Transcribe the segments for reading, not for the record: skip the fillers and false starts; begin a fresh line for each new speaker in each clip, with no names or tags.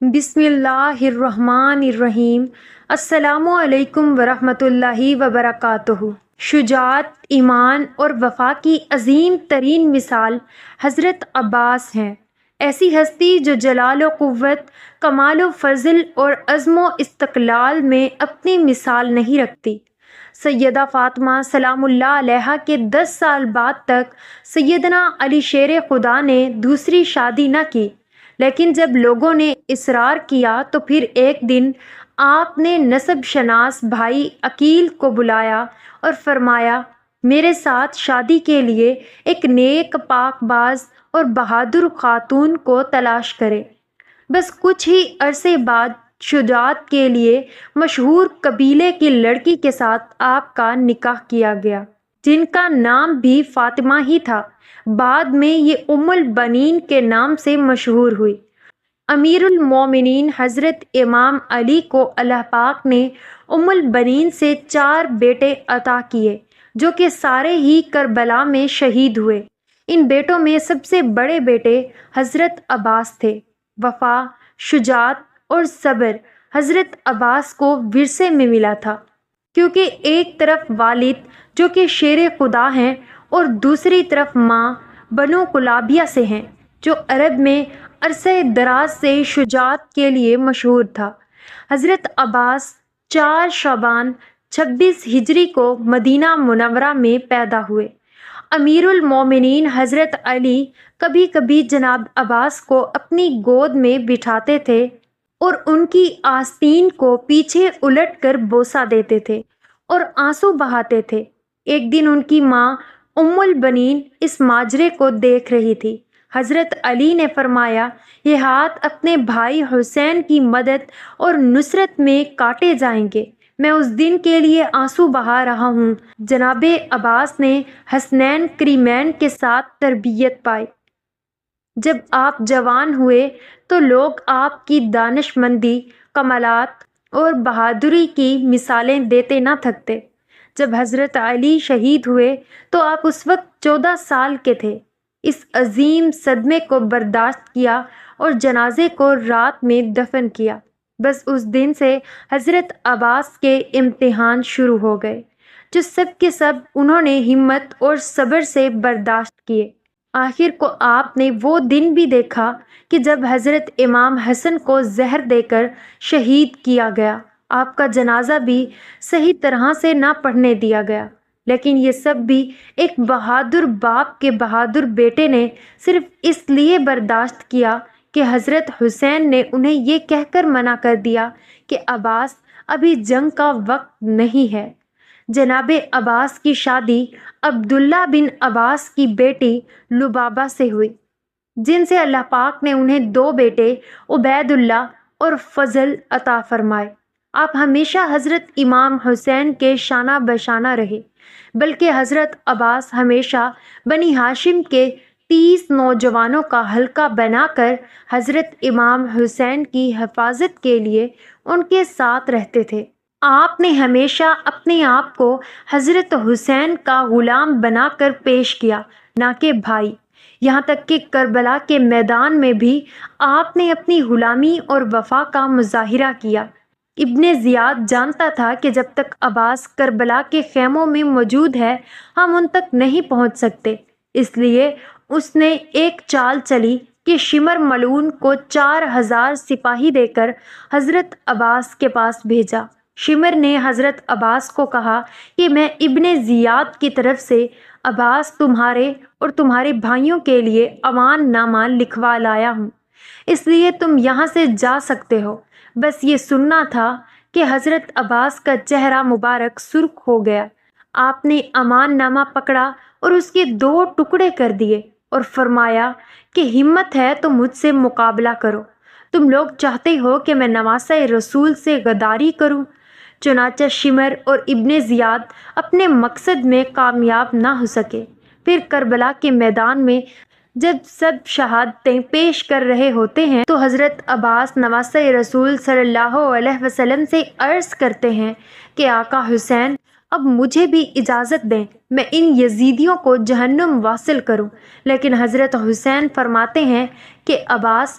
بسم اللہ الرحمن الرحیم۔ السلام علیکم ورحمۃ اللہ وبرکاتہ۔ شجاعت، ایمان اور وفا کی عظیم ترین مثال حضرت عباس ہیں۔ ایسی ہستی جو جلال و قوت، کمال و فضل اور عزم و استقلال میں اپنی مثال نہیں رکھتی۔ سیدہ فاطمہ سلام اللہ علیہا کے 10 سال بعد تک سیدنا علی شیر خدا نے دوسری شادی نہ کی، لیکن جب لوگوں نے اصرار کیا تو پھر ایک دن آپ نے نسب شناس بھائی عقیل کو بلایا اور فرمایا، میرے ساتھ شادی کے لیے ایک نیک، پاک باز اور بہادر خاتون کو تلاش کرے۔ بس کچھ ہی عرصے بعد شجاعت کے لیے مشہور قبیلے کی لڑکی کے ساتھ آپ کا نکاح کیا گیا، جن کا نام بھی فاطمہ ہی تھا۔ بعد میں یہ ام البنین کے نام سے مشہور ہوئی۔ امیر المومنین حضرت امام علی کو اللہ پاک نے ام البنین سے 4 بیٹے عطا کیے، جو کہ سارے ہی کربلا میں شہید ہوئے۔ ان بیٹوں میں سب سے بڑے بیٹے حضرت عباس تھے۔ وفا، شجاعت اور صبر حضرت عباس کو ورثے میں ملا تھا، کیونکہ ایک طرف والد جو کہ شیر خدا ہیں اور دوسری طرف ماں بنو کلابیہ سے ہیں، جو عرب میں عرصہ دراز سے شجاعت کے لیے مشہور تھا۔ حضرت عباس 4 شعبان 26 ہجری کو مدینہ منورہ میں پیدا ہوئے۔ امیر المومنین حضرت علی کبھی کبھی جناب عباس کو اپنی گود میں بٹھاتے تھے اور ان کی آستین کو پیچھے الٹ کر بوسہ دیتے تھے اور آنسو بہاتے تھے۔ ایک دن ان کی ماں ام البنین اس ماجرے کو دیکھ رہی تھی۔ حضرت علی نے فرمایا، یہ ہاتھ اپنے بھائی حسین کی مدد اور نصرت میں کاٹے جائیں گے، میں اس دن کے لیے آنسو بہا رہا ہوں۔ جناب عباس نے حسنین کریمین کے ساتھ تربیت پائی۔ جب آپ جوان ہوئے تو لوگ آپ کی دانش مندی، کمالات اور بہادری کی مثالیں دیتے نہ تھکتے۔ جب حضرت علی شہید ہوئے تو آپ اس وقت 14 سال کے تھے۔ اس عظیم صدمے کو برداشت کیا اور جنازے کو رات میں دفن کیا۔ بس اس دن سے حضرت عباس کے امتحان شروع ہو گئے، جو سب کے سب انہوں نے ہمت اور صبر سے برداشت کیے۔ آخر کو آپ نے وہ دن بھی دیکھا کہ جب حضرت امام حسن کو زہر دے کر شہید کیا گیا، آپ کا جنازہ بھی صحیح طرح سے نہ پڑھنے دیا گیا، لیکن یہ سب بھی ایک بہادر باپ کے بہادر بیٹے نے صرف اس لیے برداشت کیا کہ حضرت حسین نے انہیں یہ کہہ کر منع کر دیا کہ عباس ابھی جنگ کا وقت نہیں ہے۔ جناب عباس کی شادی عبداللہ بن عباس کی بیٹی لبابہ سے ہوئی، جن سے اللہ پاک نے انہیں 2 بیٹے عبید اللہ اور فضل عطا فرمائے۔ آپ ہمیشہ حضرت امام حسین کے شانہ بشانہ رہے، بلکہ حضرت عباس ہمیشہ بنی ہاشم کے 30 نوجوانوں کا حلقہ بنا کر حضرت امام حسین کی حفاظت کے لیے ان کے ساتھ رہتے تھے۔ آپ نے ہمیشہ اپنے آپ کو حضرت حسین کا غلام بنا کر پیش کیا، نہ کہ بھائی۔ یہاں تک کہ کربلا کے میدان میں بھی آپ نے اپنی غلامی اور وفا کا مظاہرہ کیا۔ ابن زیاد جانتا تھا کہ جب تک عباس کربلا کے خیموں میں موجود ہے، ہم ان تک نہیں پہنچ سکتے۔ اس لیے اس نے ایک چال چلی کہ شمر ملعون کو 4000 سپاہی دے کر حضرت عباس کے پاس بھیجا۔ شمر نے حضرت عباس کو کہا کہ میں ابن زیاد کی طرف سے عباس تمہارے اور تمہارے بھائیوں کے لیے امان نامہ لکھوا لایا ہوں، اس لیے تم یہاں سے جا سکتے ہو۔ بس یہ سننا تھا کہ حضرت عباس کا چہرہ مبارک سرخ ہو گیا۔ آپ نے امان نامہ پکڑا اور اس کے 2 ٹکڑے کر دیے اور فرمایا کہ ہمت ہے تو مجھ سے مقابلہ کرو۔ تم لوگ چاہتے ہو کہ میں نواسہ رسول سے غداری کروں؟ چنانچہ شمر اور ابن زیاد اپنے مقصد میں کامیاب نہ ہو سکے۔ پھر کربلا کے میدان میں جب سب شہادتیں پیش کر رہے ہوتے ہیں تو حضرت عباس نواسہ رسول صلی اللہ علیہ وسلم سے عرض کرتے ہیں کہ آقا حسین، اب مجھے بھی اجازت دیں، میں ان یزیدیوں کو جہنم واصل کروں۔ لیکن حضرت حسین فرماتے ہیں کہ عباس،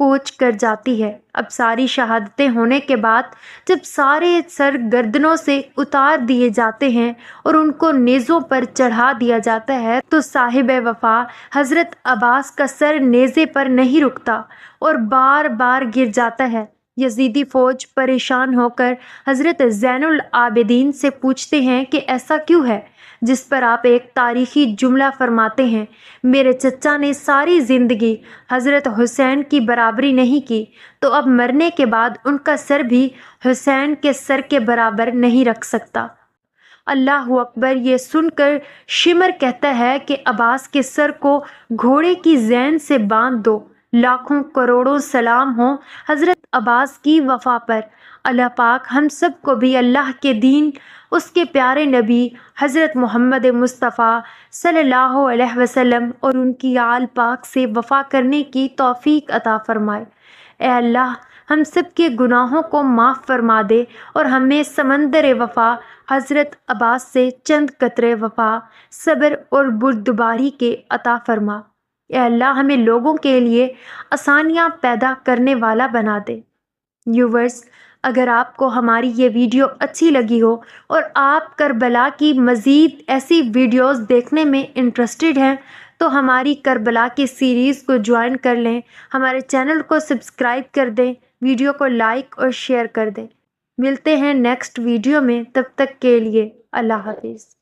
کوچ کر جاتی ہے۔ اب ساری شہادتیں ہونے کے بعد جب سارے سر گردنوں سے اتار دیے جاتے ہیں اور ان کو نیزوں پر چڑھا دیا جاتا ہے تو صاحب وفا حضرت عباس کا سر نیزے پر نہیں رکتا اور بار بار گر جاتا ہے۔ یزیدی فوج پریشان ہو کر حضرت زین العابدین سے پوچھتے ہیں کہ ایسا کیوں ہے، جس پر آپ ایک تاریخی جملہ فرماتے ہیں، میرے چچا نے ساری زندگی حضرت حسین کی برابری نہیں کی تو اب مرنے کے بعد ان کا سر بھی حسین کے سر کے برابر نہیں رکھ سکتا۔ اللہ اکبر! یہ سن کر شمر کہتا ہے کہ عباس کے سر کو گھوڑے کی زین سے باندھ دو۔ لاکھوں کروڑوں سلام ہوں حضرت عباس کی وفا پر۔ اللہ پاک ہم سب کو بھی اللہ کے دین، اس کے پیارے نبی حضرت محمد مصطفیٰ صلی اللہ علیہ وسلم اور ان کی آل پاک سے وفا کرنے کی توفیق عطا فرمائے۔ اے اللہ، ہم سب کے گناہوں کو معاف فرما دے اور ہمیں سمندر وفا حضرت عباس سے چند قطرے وفا، صبر اور بردباری کے عطا فرما۔ اے اللہ، ہمیں لوگوں کے لیے آسانیاں پیدا کرنے والا بنا دے۔ ویورز، اگر آپ کو ہماری یہ ویڈیو اچھی لگی ہو اور آپ کربلا کی مزید ایسی ویڈیوز دیکھنے میں انٹرسٹڈ ہیں تو ہماری کربلا کی سیریز کو جوائن کر لیں، ہمارے چینل کو سبسکرائب کر دیں، ویڈیو کو لائک اور شیئر کر دیں۔ ملتے ہیں نیکسٹ ویڈیو میں، تب تک کے لیے اللہ حافظ۔